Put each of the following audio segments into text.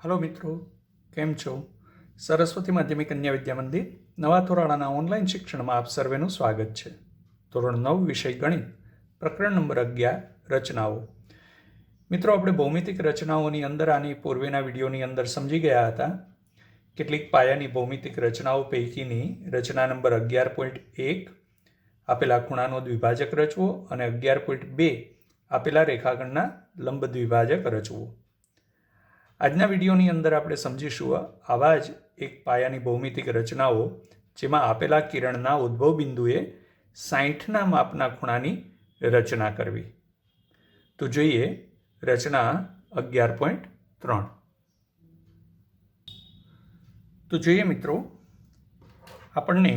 Hello મિત્રો, કેમ છો? સરસ્વતી માધ્યમિક કન્યા વિદ્યા મંદિર નવા ધોરણના ઓનલાઈન શિક્ષણમાં આપ સર્વેનું સ્વાગત છે. ધોરણ 9 વિષય ગણિત, પ્રકરણ નંબર 11 રચનાઓ. મિત્રો, આપણે ભૌમિતિક રચનાઓની અંદર આની પૂર્વેના વિડીયોની અંદર સમજી ગયા હતા. કેટલીક પાયાની ભૌમિતિક રચનાઓ પૈકીની રચના નંબર 11.1 આપેલા ખૂણાનો દ્વિભાજક રચવો અને 11.2 આપેલા રેખાખંડના લંબ દ્વિભાજક રચવો. આજના વિડીયોની અંદર આપણે સમજીશું આવા જ એક પાયાની ભૌમિતિક રચનાઓ જેમાં આપેલા કિરણના ઉદ્ભવ બિંદુએ 60ના માપના ખૂણાની રચના કરવી. તો જોઈએ રચના 11.3. તો જોઈએ મિત્રો, આપણને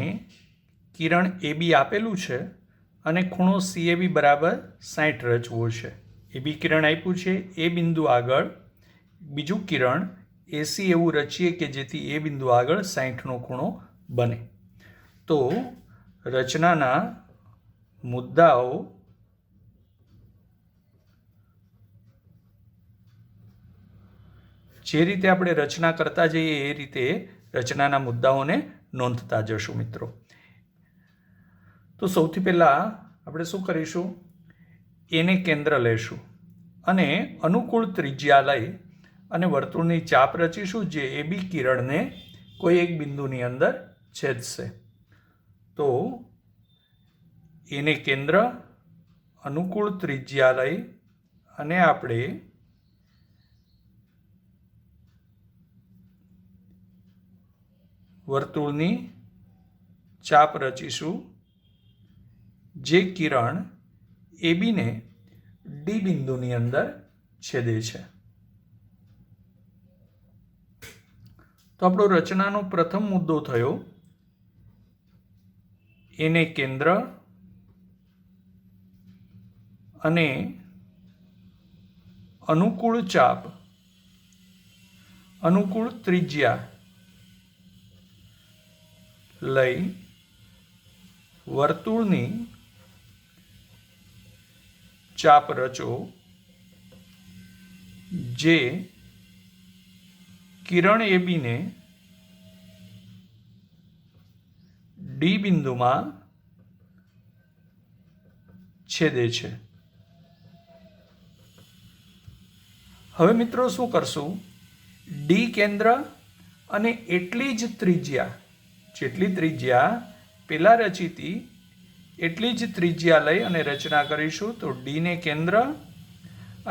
કિરણ AB આપેલું છે અને ખૂણો CAB બરાબર 60 રચવો છે. AB કિરણ આપ્યું છે, એ બિંદુ આગળ બીજું કિરણ AC એવું રચીએ કે જેથી એ બિંદુ આગળ 60નો ખૂણો બને. તો રચનાના મુદ્દાઓ જે રીતે આપણે રચના કરતા જઈએ એ રીતે રચનાના મુદ્દાઓને નોંધતા જશું મિત્રો. તો સૌથી પહેલાં આપણે શું કરીશું? એને કેન્દ્ર લેશું અને અનુકૂળ ત્રિજ્યા લઈ અને વર્તુળની ચાપ રચીશું જે AB કિરણને કોઈ એક બિંદુની અંદર છેદશે. તો એને કેન્દ્ર, અનુકૂળ ત્રિજ્યા લઈ અને આપણે વર્તુળની ચાપ રચીશું જે કિરણ ABને D બિંદુની અંદર છેદે છે. તો આપણો રચનાનો પ્રથમ મુદ્દો થયો એને કેન્દ્ર અને અનુકૂળ ચાપ, અનુકૂળ ત્રિજ્યા લઈ વર્તુળની ચાપ રચો જે કિરણ ABને D બિંદુમાં છેદે છે. હવે મિત્રો શું કરશું? D કેન્દ્ર અને એટલી જ ત્રિજ્યા, જેટલી ત્રિજ્યા પેલા રચીતી એટલી જ ત્રિજ્યા લઈ અને રચના કરીશું. તો D ને કેન્દ્ર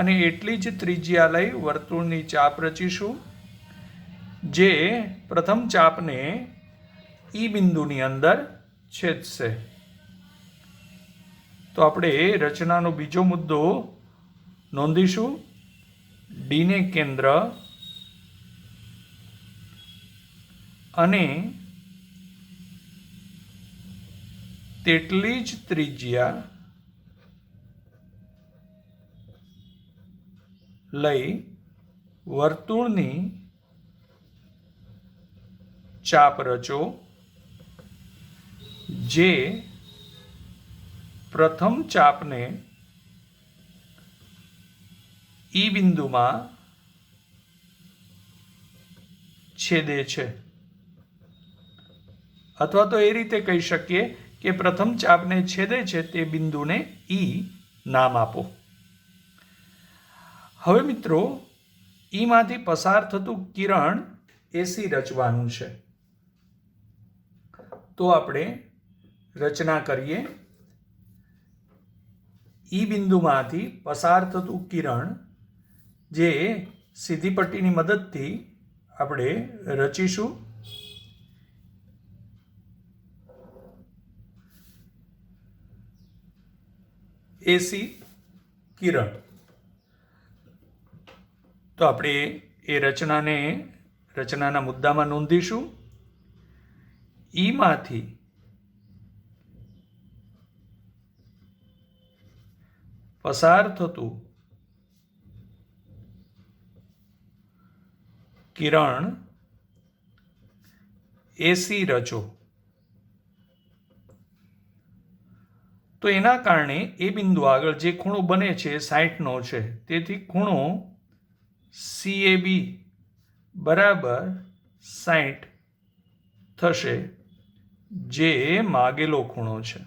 અને એટલી જ ત્રિજ્યા લઈ વર્તુળની ચાપ રચીશું જે પ્રથમ ચાપને E બિંદુની અંદર છેદશે. તો આપણે રચનાનો બીજો મુદ્દો નોંધીશું. D ને કેન્દ્ર અને તેટલી જ ત્રિજ્યા લઈ વર્તુળની ચાપ રચો જે પ્રથમ ચાપને E બિંદુમાં છેદે છે. અથવા તો એ રીતે કહી શકીએ કે પ્રથમ ચાપને છેદે છે તે બિંદુને E નામ આપો. હવે મિત્રો, E માંથી પસાર થતું કિરણ AC રચવાનું છે. તો આપણે રચના કરીએ. E બિંદુમાંથી પસાર થતું કિરણ જે સીધી પટ્ટીની મદદથી આપણે રચીશું. AC કિરણ. તો આપણે એ રચનાના મુદ્દામાં નોંધીશું. E માંથી પસાર થતું કિરણ AC રચો. તો એના કારણે એ બિંદુ આગળ જે ખૂણો બને છે 60નો છે. તેથી ખૂણો CAB બરાબર 60 થશે, જે માગેલો ખૂણો છે.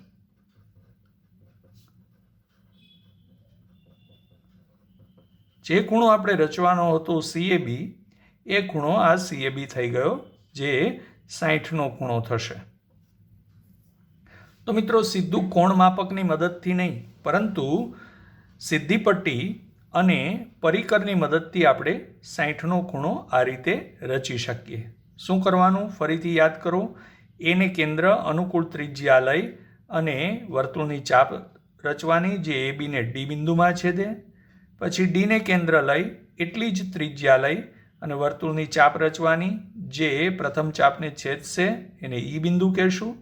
જે ખૂણો આપણે રચવાનો હતો CAB, એ ખૂણો આ CAB થઈ ગયો, જે 60નો ખૂણો થશે. તો મિત્રો સીધું કોણ માપકની મદદથી નહીં, પરંતુ સીધી પટ્ટી અને પરિકરની મદદથી આપણે 60નો ખૂણો આ રીતે રચી શકીએ. શું કરવાનું ફરીથી યાદ કરો. એને કેન્દ્ર અનુકૂળ ત્રિજ્યા લઈ અને વર્તુળની ચાપ રચવાની, જે ABને D બિંદુમાં છેદે. પછી Dને કેન્દ્ર લઈ એટલી જ ત્રિજ્યા લઈ અને વર્તુળની ચાપ રચવાની, જે પ્રથમ ચાપને છેદશે, એને E બિંદુ કહેશું.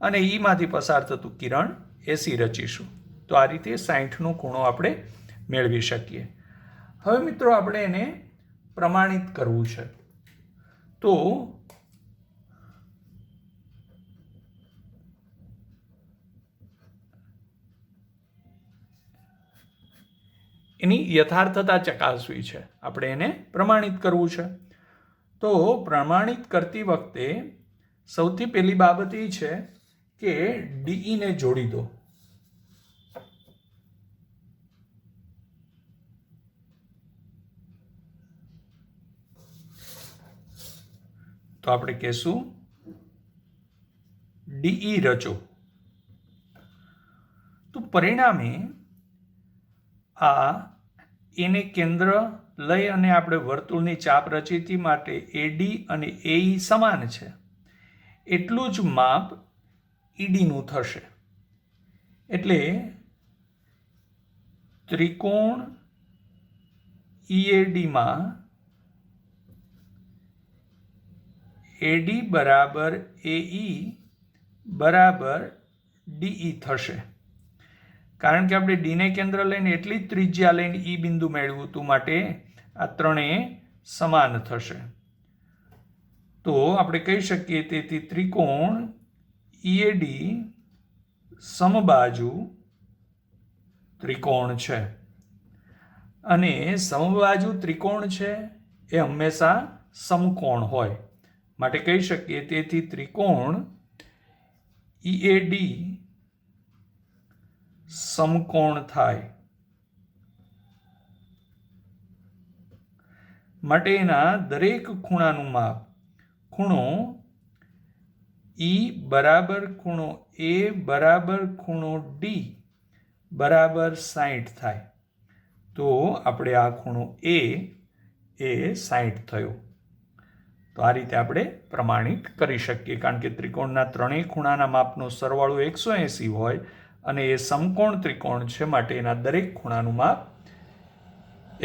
અને ઈમાંથી પસાર થતું કિરણ AC રચીશું. તો આ રીતે 60નો ખૂણો આપણે મેળવી શકીએ. હવે મિત્રો આપણે એને પ્રમાણિત કરવું છે. તો એની યથાર્થતા ચકાસવી છે, આપણે એને પ્રમાણિત કરવું છે. તો પ્રમાણિત કરતી વખતે સૌથી પહેલી બાબત એ છે કે DE ને જોડી દો. તો આપણે કહેશું DE રચો. તો પરિણામે આ એને કેન્દ્ર લઈ અને આપણે વર્તુળની ચાપ રચીતી, માટે AD અને AE સમાન છે, એટલું જ માપ EDનું થશે. એટલે ત્રિકોણ EADમાં AD બરાબર AE બરાબર DE થશે. કારણ કે આપણે ડીને કેન્દ્ર લઈને એટલી જ ત્રિજ્યા લઈને E બિંદુ મેળવ્યું હતું, માટે આ ત્રણેય સમાન થશે. તો આપણે કહી શકીએ તેથી ત્રિકોણ EAD સમબાજુ ત્રિકોણ છે. અને સમબાજુ ત્રિકોણ છે એ હંમેશા સમકોણ હોય, માટે કહી શકીએ તેથી ત્રિકોણ EAD સમકોણ થાય. માટે એના દરેક ખૂણાનું માપ, ખૂણો E બરાબર ખૂણો A બરાબર ખૂણો D બરાબર 60 થાય. તો આપણે આ ખૂણો A એ 60 થયો. તો આ રીતે આપણે પ્રમાણિત કરી શકીએ, કારણ કે ત્રિકોણના ત્રણેય ખૂણાના માપનો સરવાળો 180 હોય અને એ સમકોણ ત્રિકોણ છે, માટે એના દરેક ખૂણાનું માપ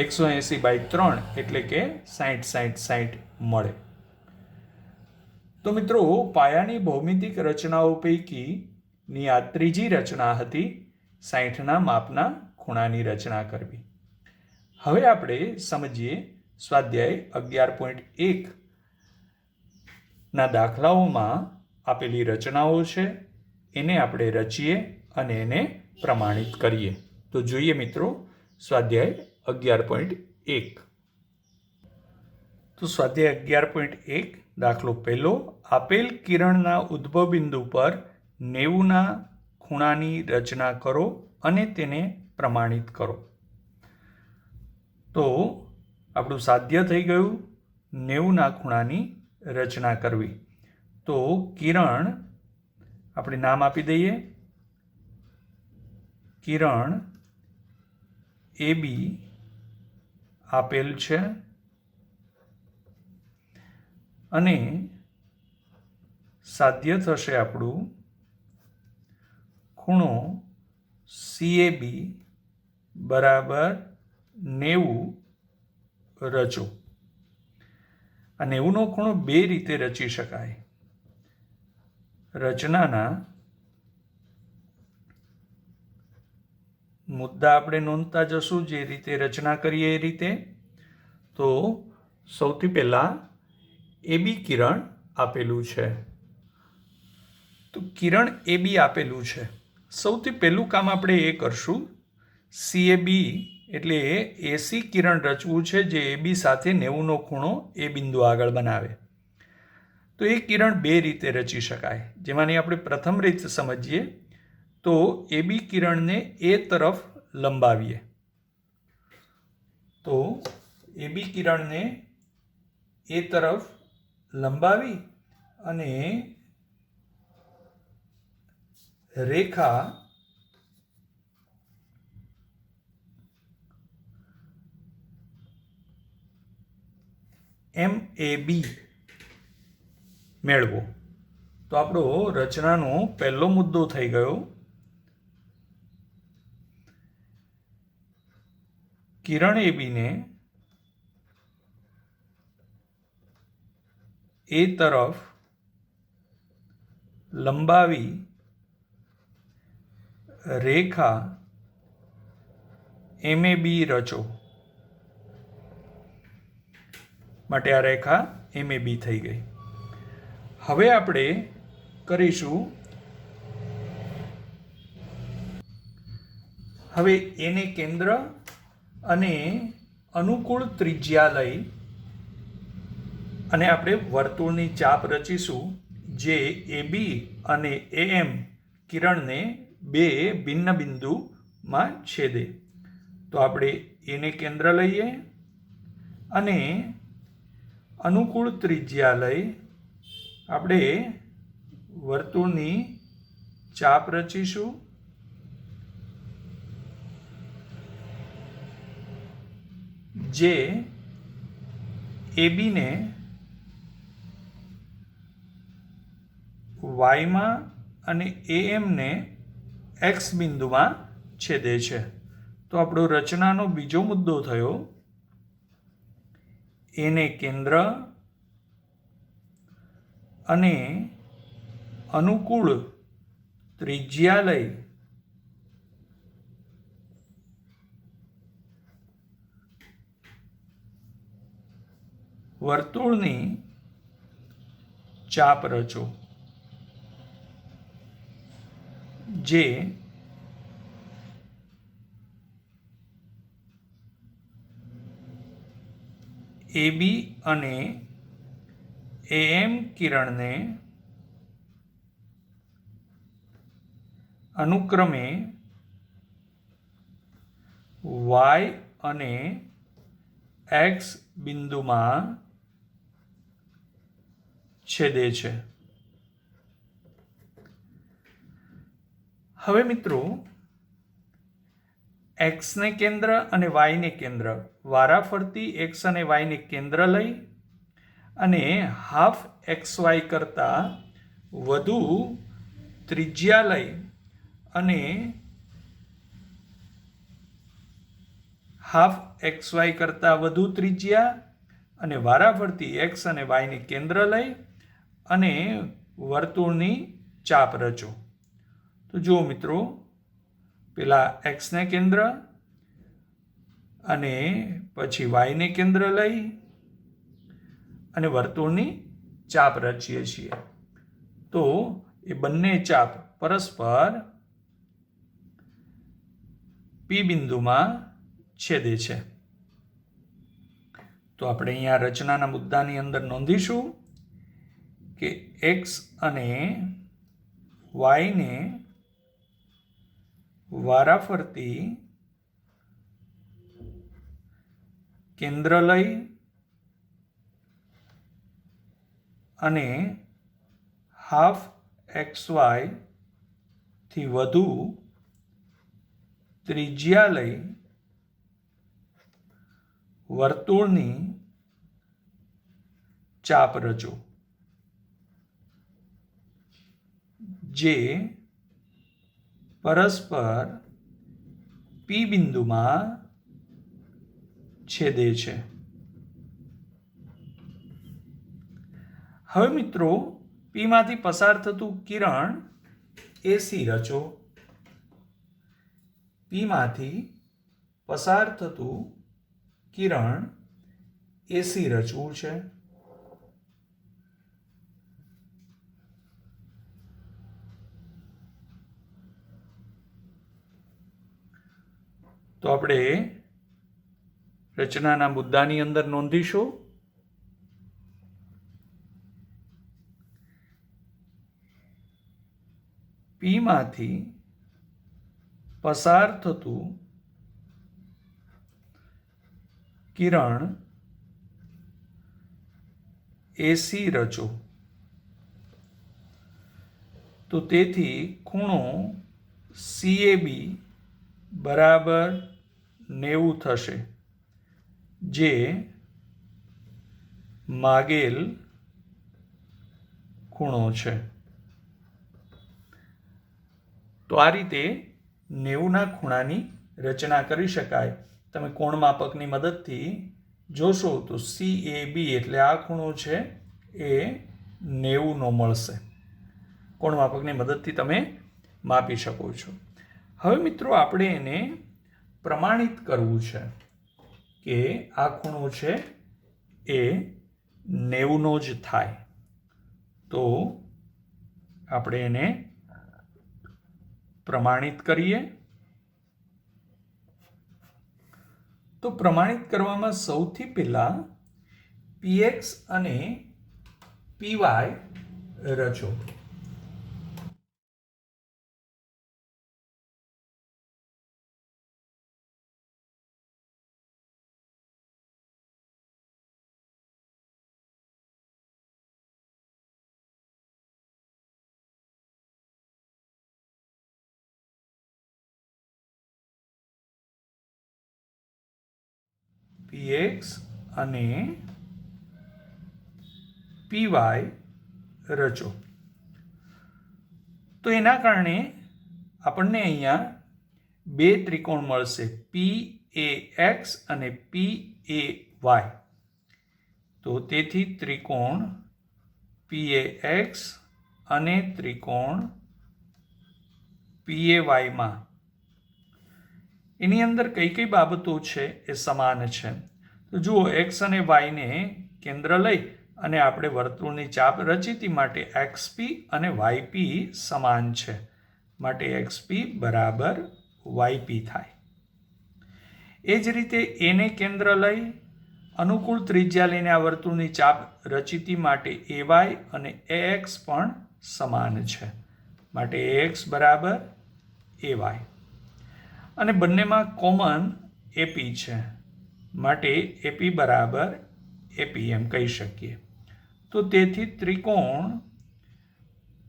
180/3 એટલે કે 60 મળે. તો મિત્રો પાયાની ભૌમિતિક રચનાઓ પૈકીની આ ત્રીજી રચના હતી 60ના માપના ખૂણાની રચના કરવી. હવે આપણે સમજીએ સ્વાધ્યાય 11.1 ના દાખલાઓમાં આપેલી રચનાઓ છે, એને આપણે રચીએ અને એને પ્રમાણિત કરીએ. તો જોઈએ મિત્રો સ્વાધ્યાય 11.1. તો સ્વાધ્યાય 11.1 દાખલો પહેલો. આપેલ કિરણના ઉદ્ભવ બિંદુ પર 90ના ખૂણાની રચના કરો અને તેને પ્રમાણિત કરો. તો આપણું સાધ્ય થઈ ગયું 90ના ખૂણાની રચના કરવી. તો કિરણ આપણે નામ આપી દઈએ, કિરણ AB આપેલ છે અને સાધ્ય થશે આપણું ખૂણો CAB બરાબર 90 રચો. આ 90નો ખૂણો બે રીતે રચી શકાય. રચનાના મુદ્દા આપણે નોંધતા જશું, જે રીતે રચના કરીએ એ રીતે. તો સૌથી પહેલાં AB કિરણ આપેલું છે. તો કિરણ AB આપેલું છે. સૌથી પહેલું કામ આપણે એ કરશું, CAB એટલે એસી કિરણ રચવું છે જે એબી સાથે 90નો ખૂણો એ બિંદુ આગળ બનાવે. તો એ કિરણ બે રીતે રચી શકાય, જેમાંની આપણે પ્રથમ રીત સમજીએ. તો એબી કિરણને એ તરફ લંબાવીએ. તો એબી કિરણને એ તરફ લંબાવી અને રેખા MAB મેળવો. તો આપણો રચનાનો પહેલો મુદ્દો થઈ ગયો. કિરણ એબીને એ તરફ લંબાવી રેખા MAB રચો. માટે આ રેખા MAB થઈ ગઈ. હવે આપણે કરીશું, હવે એને કેન્દ્ર અને અનુકૂળ ત્રિજ્યા લઈ અને આપણે વર્તુળની ચાપ રચીશું જે AB અને AM કિરણને બે ભિન્ન બિંદુમાં છેદે. તો આપણે એને કેન્દ્ર લઈએ અને અનુકૂળ ત્રિજ્યા લઈ આપણે વર્તુળની ચાપ રચીશું જે એબીને વાયમાં અને એએમને એક્સ બિંદુમાં છેદે છે. તો આપણો રચનાનો બીજો મુદ્દો થયો, એને કેન્દ્ર અને અનુકૂળ ત્રિજ્યા લઈ વર્તુળની ચાપ રચો જે એબી અને AM કિરણને અનુક્રમે Y અને X બિંદુમાં છેદે છે. હવે મિત્રો, એક્સને કેન્દ્ર અને વાયને કેન્દ્ર, વારાફરતી એક્સ અને વાયને કેન્દ્ર લઈ અને હાફ XY કરતાં વધુ ત્રિજ્યા લઈ અને હાફ XY કરતાં વધુ ત્રિજ્યા અને વારાફરતી એક્સ અને વાયને કેન્દ્ર લઈ અને વર્તુળની ચાપ રચો. તો જુઓ મિત્રો, પેલા એક્સને કેન્દ્ર અને પછી વાયને કેન્દ્ર લઈ અને વર્તુળની ચાપ રચીએ છીએ. તો એ બંને ચાપ પરસ્પર પી બિંદુમાં છેદે છે. તો આપણે અહીંયા રચનાના મુદ્દાની અંદર નોંધીશું કે એક્સ અને વાયને વારાફરતી કેન્દ્ર લઈ અને હાફ XY થી વધુ ત્રિજ્યા લઈ વર્તુળની ચાપ રચો જે પરસ્પર પી બિંદુમાં છેદે છે. હવે મિત્રો, પી માંથી પસાર થતું કિરણ એસી રચો. પી માંથી પસાર થતું કિરણ એસી રચવું છે. તો આપણે રચનાના મુદ્દાની અંદર નોંધીશું. P માંથી પસાર થતું કિરણ AC રચો તો તેથી ખૂણો CAB બરાબર 90 થશે, જે માગેલ ખૂણો છે. તો આ રીતે 90ના ખૂણાની રચના કરી શકાય. તમે કોણ માપકની મદદથી જોશો તો CAB એટલે આ ખૂણો છે એ 90નો મળશે. કોણ માપકની મદદથી તમે માપી શકો છો. હવે મિત્રો આપણે એને પ્રમાણિત કરવું છે કે આ ખૂણો છે એ 90નો જ થાય. તો આપણે એને પ્રમાણિત કરીએ. તો પ્રમાણિત કરવામાં સૌથી પહેલા PX અને PY રચો. PX અને PY રચો. તો એના કારણે આપણને અહીંયા બે ત્રિકોણ મળશે, PAX અને PAY. તો તેથી ત્રિકોણ PAX અને ત્રિકોણ PAY માં એની અંદર કઈ કઈ બાબતો છે એ સમાન છે. તો જુઓ, એક્સ અને વાયને કેન્દ્ર લઈ અને આપણે વર્તુળની ચાપ રચીતી માટે XP અને YP સમાન છે, માટે XP બરાબર YP થાય. એ જ રીતે એને કેન્દ્ર લઈ અનુકૂળ ત્રિજ્યા લઈને આ વર્તુળની ચાપ રચીતી માટે AY અને AX પણ સમાન છે, માટે AX બરાબર AY. અને બંનેમાં કોમન AP છે, માટે AP બરાબર AP એમ કહી શકીએ. તો તેથી ત્રિકોણ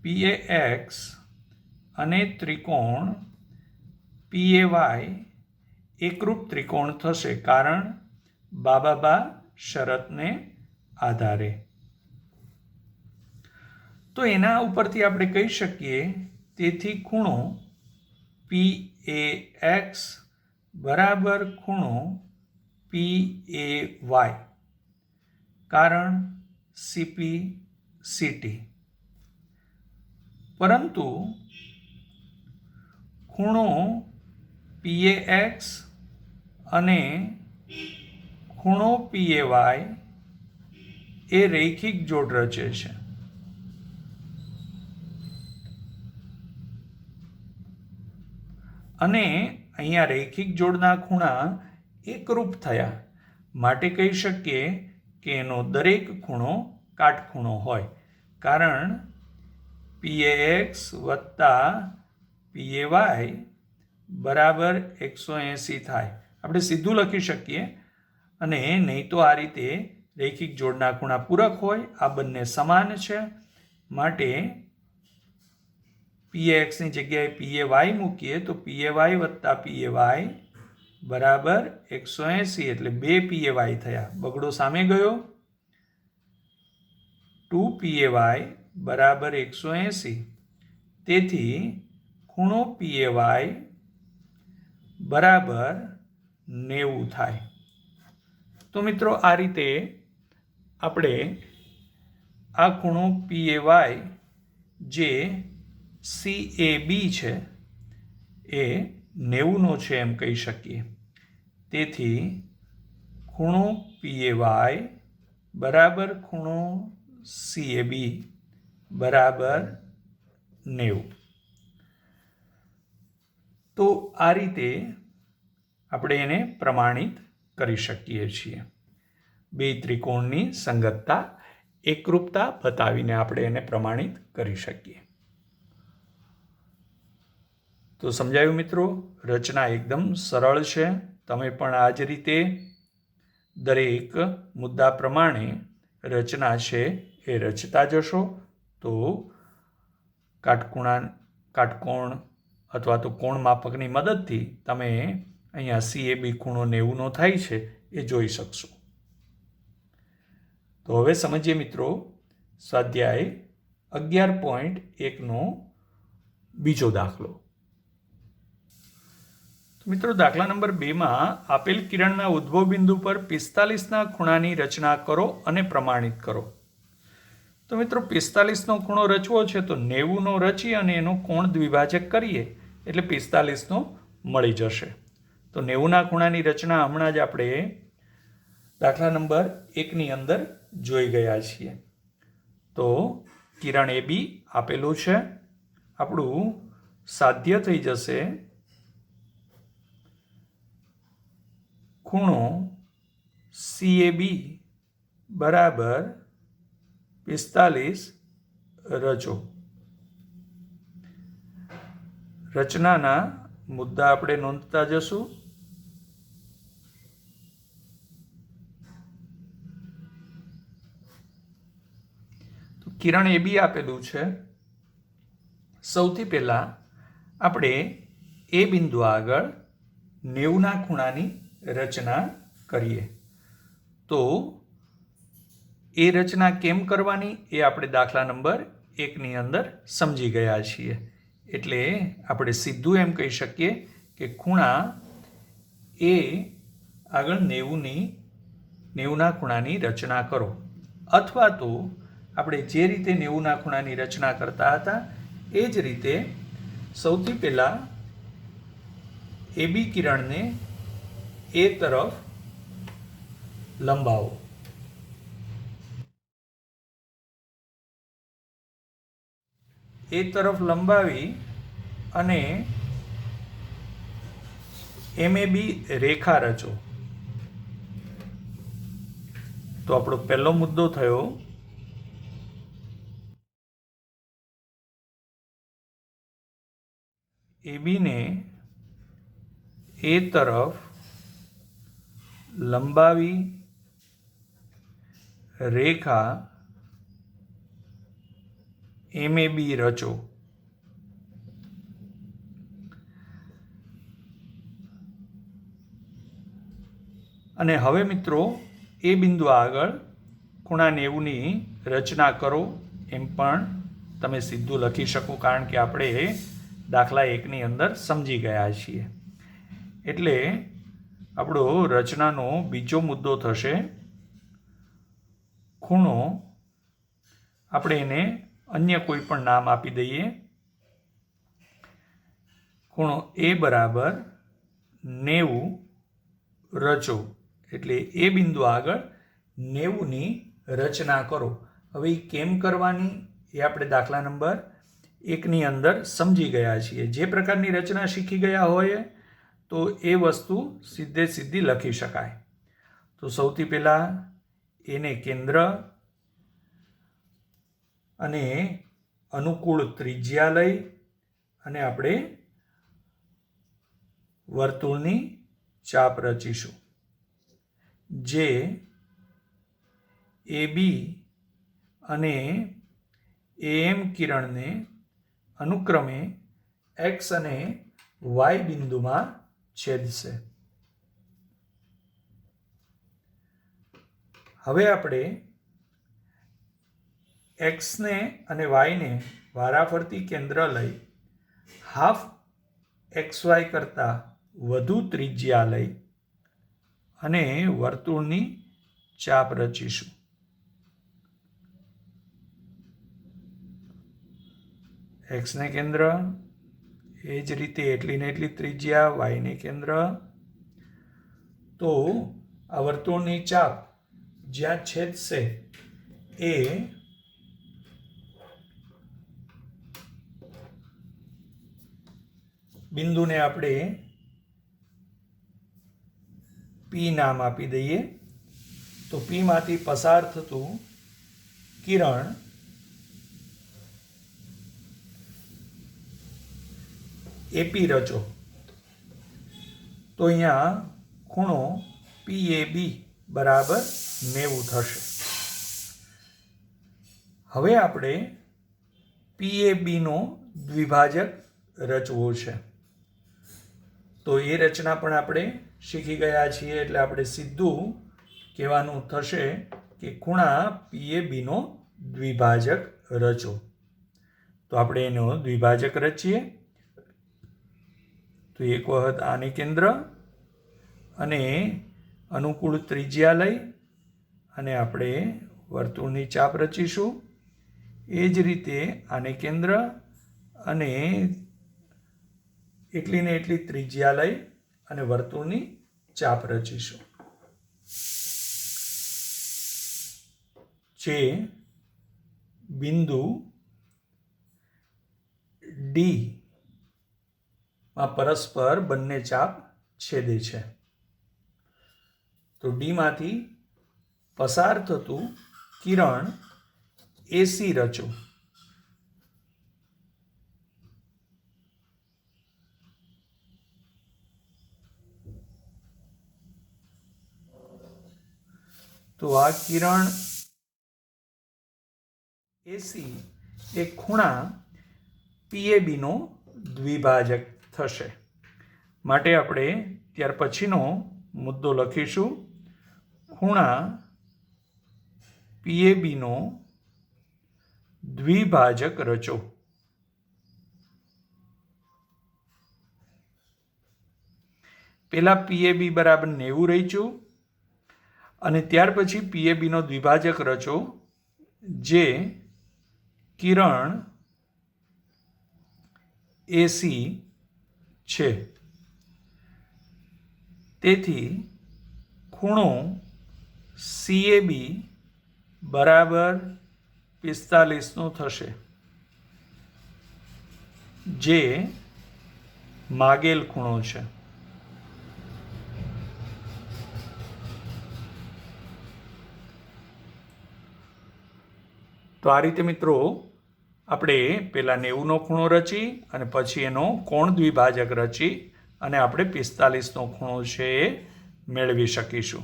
PAX અને ત્રિકોણ PAY એકરૂપ ત્રિકોણ થશે, કારણ બાબા શરતને આધારે. તો એના ઉપરથી આપણે કહી શકીએ, તેથી ખૂણો PAX બરાબર ખૂણો PAY, કારણ CP CT. પરંતુ ખૂણો PAX અને ખૂણો PAY એ રૈખિક જોડ રચે છે. અને અહીંયા રૈખિક જોડના ખૂણા એકરૂપ થયા, માટે કહી શકીએ કે એનો દરેક ખૂણો કાટખૂણો હોય, કારણ PAX વત્તા PAY બરાબર 180 થાય. આપણે સીધું લખી શકીએ, અને નહીં તો આ રીતે રૈખિક જોડના ખૂણા પૂરક હોય, આ બંને સમાન છે, માટે PAX ની જગ્યાએ PAY મૂકીએ તો PAY વત્તા PAY બરાબર 180, એટલે 2 PAY થયા. બગડો સામે ગયો. 2 PAY બરાબર 180. તેથી ખૂણો PAY બરાબર 90 થાય. તો મિત્રો આ રીતે આપણે આ ખૂણો PAY જે CAB છે એ 90નો છે એમ કહી શકીએ. તેથી ખૂણો PAY બરાબર ખૂણો CAB બરાબર 90. તો આ રીતે આપણે એને પ્રમાણિત કરી શકીએ છીએ. બે ત્રિકોણની સંગતતા, એકરૂપતા બતાવીને આપણે એને પ્રમાણિત કરી શકીએ. તો સમજાયું મિત્રો? રચના એકદમ સરળ છે. તમે પણ આ જ રીતે દરેક મુદ્દા પ્રમાણે રચના છે એ રચતા જશો તો કાટકોણ અથવા તો કોણ માપકની મદદથી તમે અહીંયા CAB ખૂણો 90નો થાય છે એ જોઈ શકશો. તો હવે સમજીએ મિત્રો સ્વાધ્યાય 11.1નો બીજો દાખલો. તો મિત્રો દાખલા નંબર 2માં આપેલ કિરણના ઉદ્ભવ બિંદુ પર 45ના ખૂણાની રચના કરો અને પ્રમાણિત કરો. તો મિત્રો 45નો ખૂણો રચવો છે તો 90નો રચી અને એનો કોણ દ્વિભાજક કરીએ એટલે 45નો મળી જશે. તો 90ના ખૂણાની રચના હમણાં જ આપણે દાખલા નંબર 1ની અંદર જોઈ ગયા છીએ. તો કિરણ AB આપેલું છે, આપણું સાધ્ય થઈ જશે ખૂણો CAB બરાબર 45 રચો. રચનાના મુદ્દા આપણે નોંધતા જશું. તો કિરણ AB આપેલું છે. સૌથી પહેલા આપણે એ બિંદુ આગળ 90ના ખૂણાની રચના કરીએ. તો એ રચના કેમ કરવાની એ આપણે દાખલા નંબર 1ની અંદર સમજી ગયા છીએ. એટલે આપણે સીધું એમ કહી શકીએ કે ખૂણા એ આગળ 90ના ખૂણાની રચના કરો. અથવા તો આપણે જે રીતે 90ના ખૂણાની રચના કરતા હતા એ જ રીતે સૌથી પહેલાં AB કિરણને એ તરફ લંબાવો. એ તરફ લંબાવી અને MAB રેખા રચો. તો આપણો પહેલો મુદ્દો થયો AB ને એ તરફ લંબાવી રેખા MAB રચો. અને હવે મિત્રો એ બિંદુ આગળ ખૂણા 90ની રચના કરો એમ પણ તમે સીધું લખી શકો, કારણ કે આપણે દાખલા 1ની અંદર સમજી ગયા છીએ. એટલે આપણો રચનાનો બીજો મુદ્દો થશે ખૂણો, આપણે એને અન્ય કોઈ પણ નામ આપી દઈએ. ખૂણો A બરાબર 90 રચો. એટલે એ બિંદુ આગળ 90ની રચના કરો. હવે એ કેમ કરવાની એ આપણે દાખલા નંબર 1ની અંદર સમજી ગયા છીએ. જે પ્રકારની રચના શીખી ગયા હોય તો એ વસ્તુ સીધી લખી શકાય. તો સૌથી પહેલાં એને કેન્દ્ર અને અનુકૂળ ત્રિજ્યા લઈ અને આપણે વર્તુળની ચાપ રચીશું, જે AB અને AM કિરણને અનુક્રમે X અને Y બિંદુમાં છેદશે. હવે આપણે Xને અને Yને વારાફરતી કેન્દ્ર લઈ હાફ XY કરતાં વધુ ત્રિજ્યા લઈ અને વર્તુળની ચાપ રચીશું. Xને કેન્દ્ર, એ જ રીતે એટલી ને એટલી ત્રિજ્યા, Yને કેન્દ્ર. તો આ વર્તુળની ચાપ જ્યાં છેદશે એ બિંદુને આપણે પી નામ આપી દઈએ. તો પીમાંથી પસાર થતું કિરણ એપી રચો. તો અહીંયા ખૂણો PAB બરાબર 90 થશે. હવે આપણે PABનો દ્વિભાજક રચવો છે. તો એ રચના પણ આપણે શીખી ગયા છીએ, એટલે આપણે સીધું કહેવાનું થશે કે ખૂણા PABનો દ્વિભાજક રચો. તો આપણે એનો દ્વિભાજક રચીએ. તો એક વખત આને કેન્દ્ર અને અનુકૂળ ત્રિજ્યા લઈ અને આપણે વર્તુળની ચાપ રચીશું. એ જ રીતે આને કેન્દ્ર અને એટલી ને એટલી ત્રિજ્યા લઈ અને વર્તુળની ચાપ રચીશું. જે બિંદુ ડી માં પરસ્પર બંને ચાપ છેદે છે. તો ડી માંથી પસાર થતું કિરણ એસી રચો. તો આ કિરણ એસી એ ખૂણા પીએબીનો દ્વિભાજક થશે. માટે આપણે ત્યાર પછીનો મુદ્દો લખીશું. ખૂણા પીએબીનો દ્વિભાજક રચો. પેલા પીએબી બરાબર 90 રચ્યું અને ત્યાર પછી પીએબીનો દ્વિભાજક રચો, જે કિરણ એસી છે. તેથી ખૂણો CAB બરાબર 45 થશે, જે માગેલ ખૂણો છે. તો આ રીતે મિત્રો આપણે પહેલાં 90નો ખૂણો રચી અને પછી એનો કોણ દ્વિભાજક રચી અને આપણે 45નો ખૂણો છે એ મેળવી શકીશું.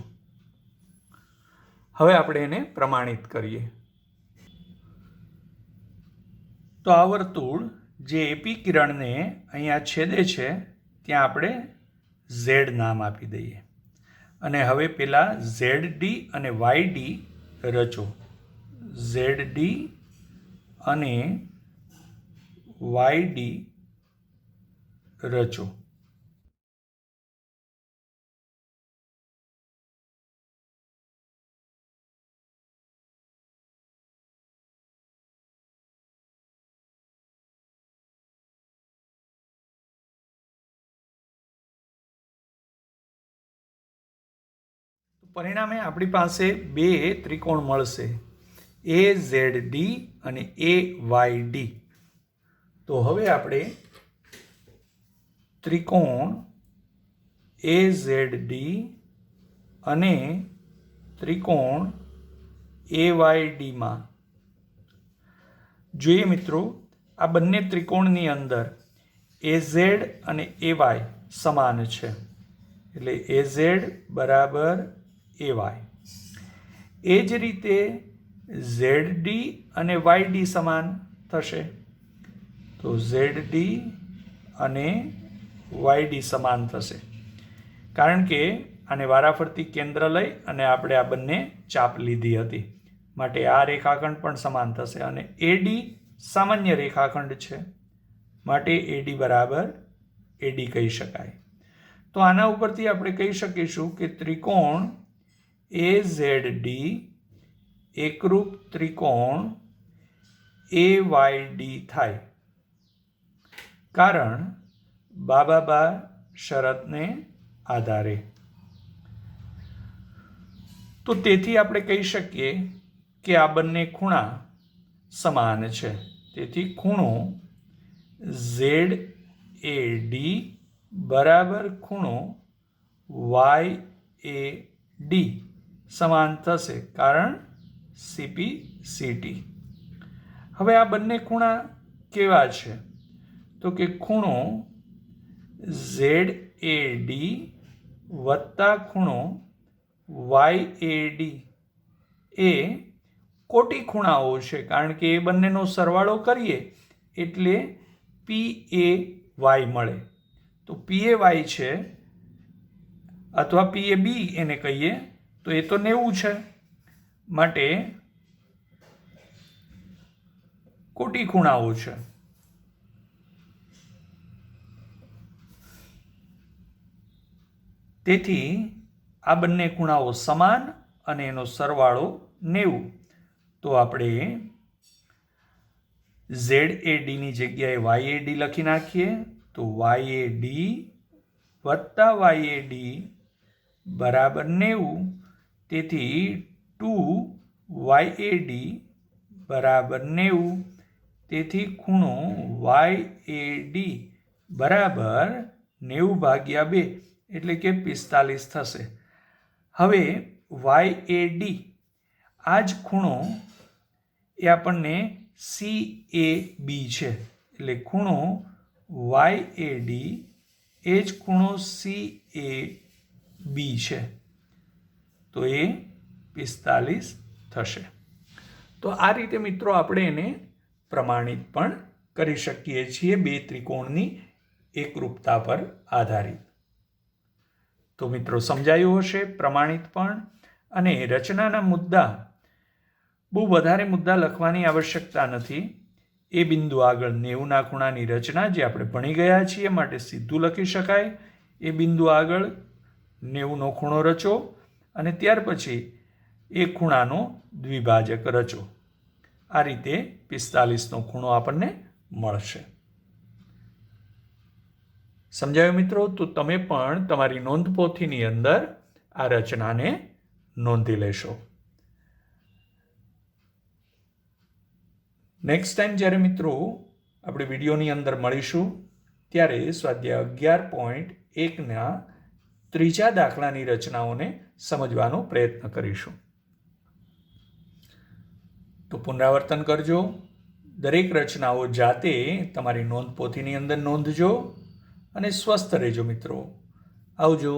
હવે આપણે એને પ્રમાણિત કરીએ. તો આ વર્તુળ જે એપી કિરણને અહીંયા છેદે છે ત્યાં આપણે Z નામ આપી દઈએ. અને હવે પેલા ZD અને YD રચો. ZD અને YD રચો. પરિણામે આપણી પાસે બે ત્રિકોણ મળશે, AZD અને AYD. તો હવે આપણે ત્રિકોણ AZD અને ત્રિકોણ AYD માં જોઈએ મિત્રો. આ બંને ત્રિકોણની અંદર AZ અને AY સમાન છે, એટલે AZ બરાબર AY. એ જ રીતે ZD અને YD સમાન થશે. તો ZD અને YD સમાન થશે, કારણ કે આને વારાફરતી કેન્દ્ર લઈ અને આપણે આ બંને ચાપ લીધી હતી. માટે આ રેખાખંડ પણ સમાન થશે અને AD સામાન્ય રેખાખંડ છે, માટે AD બરાબર AD કહી શકાય. તો આના ઉપરથી આપણે કહી શકીશું કે ત્રિકોણ AZD એકરૂપ ત્રિકોણ AYD થાય, કારણ બાબા શરતને આધારે. તો તેથી આપણે કહી શકીએ કે આ બંને ખૂણા સમાન છે. તેથી ખૂણો ZAD બરાબર ખૂણો ડી સમાન થશે, કારણ CP CT. હવે આ બંને ખૂણા કેવા છે? તો કે ખૂણો ZAD વત્તા ખૂણો YAD એ કોટી ખૂણાઓ છે, કારણ કે એ બંનેનો સરવાળો કરીએ એટલે PAY મળે. તો PAY છે અથવા PAB એને કહીએ તો એ તો 90 છે, માટે કોટી ખૂણાઓ છે. તેથી આ બંને ખૂણાઓ સમાન અને એનો સરવાળો 90. તો આપણે ZAD ની જગ્યાએ YAD લખી નાખીએ. તો YAD વત્તા YAD બરાબર 90. તેથી 2YAD બરાબર 90. તેથી ખૂણો YAD બરાબર 90/2 એટલે કે 45 થશે. હવે YAD આ જ ખૂણો એ આપણને CAB છે, એટલે ખૂણો YAD એ જ ખૂણો CAB છે, તો એ 45 થશે. તો આ રીતે મિત્રો આપણે એને પ્રમાણિત પણ કરી શકીએ છીએ બે ત્રિકોણની એકરૂપતા પર આધારિત. તો મિત્રો સમજાયું હશે પ્રમાણિત પણ. અને રચનાના મુદ્દા, બહુ વધારે મુદ્દા લખવાની આવશ્યકતા નથી. એ બિંદુ આગળ 90ના ખૂણાની રચના જે આપણે ભણી ગયા છીએ માટે સીધું લખી શકાય. એ બિંદુ આગળ 90નો ખૂણો રચો અને ત્યાર પછી એ ખૂણાનો દ્વિભાજક રચો. આ રીતે 45નો ખૂણો આપણને મળશે. સમજાયું મિત્રો? તો તમે પણ તમારી નોંધપોથીની અંદર આ રચનાને નોંધી લેશો. નેક્સ્ટ ટાઈમ જ્યારે મિત્રો આપણે વિડીયોની અંદર મળીશું ત્યારે સ્વાધ્યાય 11.1ના ત્રીજા દાખલાની રચનાઓને સમજવાનો પ્રયત્ન કરીશું. તો પુનરાવર્તન કરજો. દરેક રચનાઓ જાતે તમારી નોંધપોથીની અંદર નોંધજો અને સ્વસ્થ રહેજો મિત્રો. આવજો.